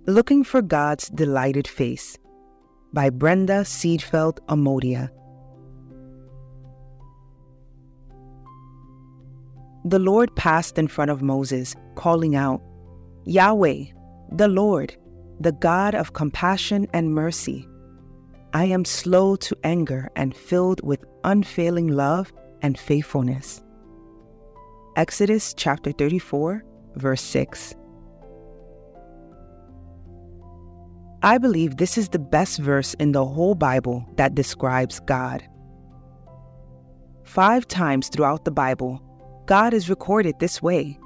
Looking for God's Delighted Face by Brenda Seefeldt Amodia. The Lord passed in front of Moses, calling out, Yahweh, the Lord, the God of compassion and mercy. I am slow to anger and filled with unfailing love and faithfulness. Exodus chapter 34, verse 6. I believe this is the best verse in the whole Bible that describes God. 5 times throughout the Bible, God is recorded this way.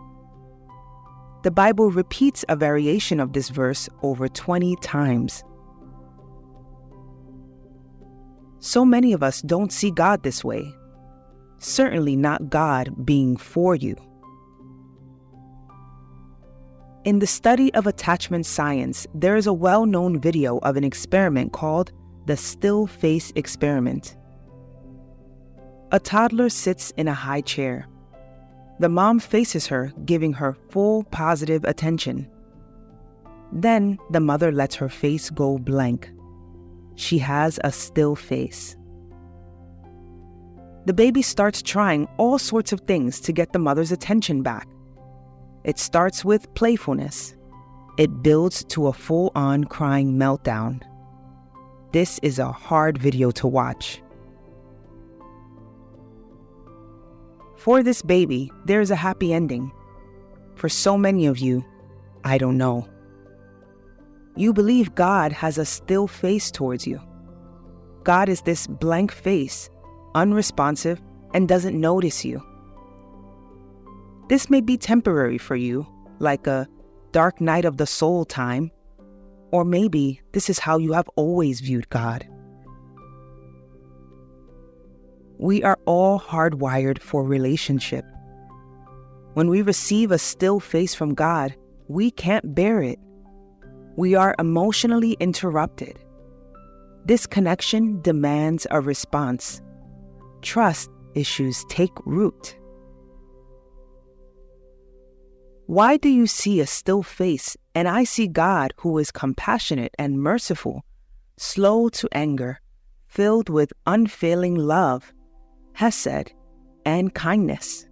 The Bible repeats a variation of this verse over 20 times. So many of us don't see God this way. Certainly not God being for you. In the study of attachment science, there is a well-known video of an experiment called the still face experiment. A toddler sits in a high chair. The mom faces her, giving her full positive attention. Then the mother lets her face go blank. She has a still face. The baby starts trying all sorts of things to get the mother's attention back. It starts with playfulness. It builds to a full-on crying meltdown. This is a hard video to watch. For this baby, there is a happy ending. For so many of you, I don't know. You believe God has a still face towards you. God is this blank face, unresponsive, and doesn't notice you. This may be temporary for you, like a dark night of the soul time, or maybe this is how you have always viewed God. We are all hardwired for relationship. When we receive a still face from God, we can't bear it. We are emotionally interrupted. This connection demands a response. Trust issues take root. Why do you see a still face and I see God who is compassionate and merciful, slow to anger, filled with unfailing love, hesed, and kindness?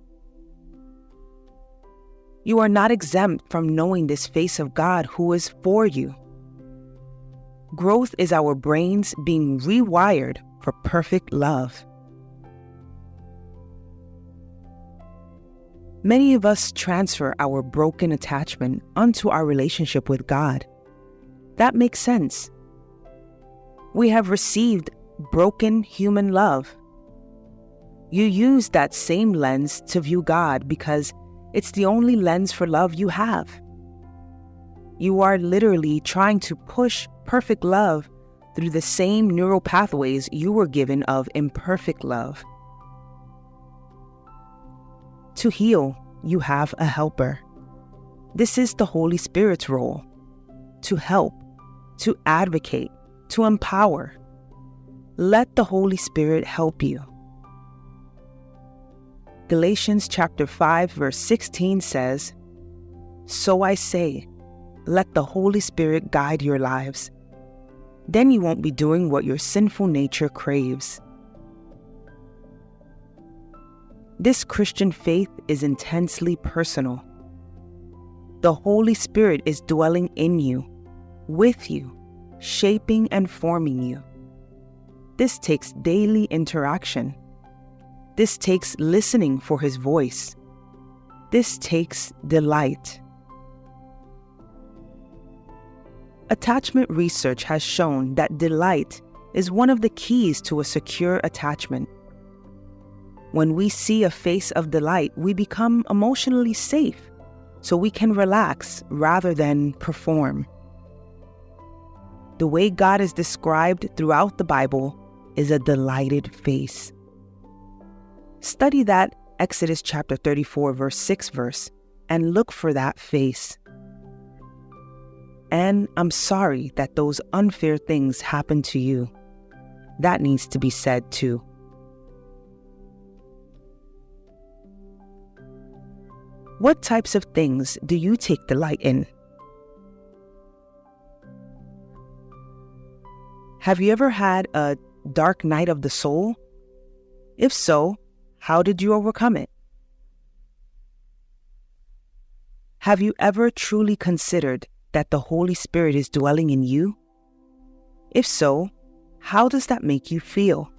You are not exempt from knowing this face of God who is for you. Growth is our brains being rewired for perfect love. Many of us transfer our broken attachment onto our relationship with God. That makes sense. We have received broken human love. You use that same lens to view God because it's the only lens for love you have. You are literally trying to push perfect love through the same neural pathways you were given of imperfect love. To heal, you have a helper. This is the Holy Spirit's role: to help, to advocate, to empower. Let the Holy Spirit help you. Galatians chapter 5, verse 16 says, So I say, let the Holy Spirit guide your lives. Then you won't be doing what your sinful nature craves. This Christian faith is intensely personal. The Holy Spirit is dwelling in you, with you, shaping and forming you. This takes daily interaction. This takes listening for His voice. This takes delight. Attachment research has shown that delight is one of the keys to a secure attachment. When we see a face of delight, we become emotionally safe, so we can relax rather than perform. The way God is described throughout the Bible is a delighted face. Study that Exodus chapter 34, verse 6 verse, and look for that face. And I'm sorry that those unfair things happened to you. That needs to be said too. What types of things do you take delight in? Have you ever had a dark night of the soul? If so, how did you overcome it? Have you ever truly considered that the Holy Spirit is dwelling in you? If so, how does that make you feel?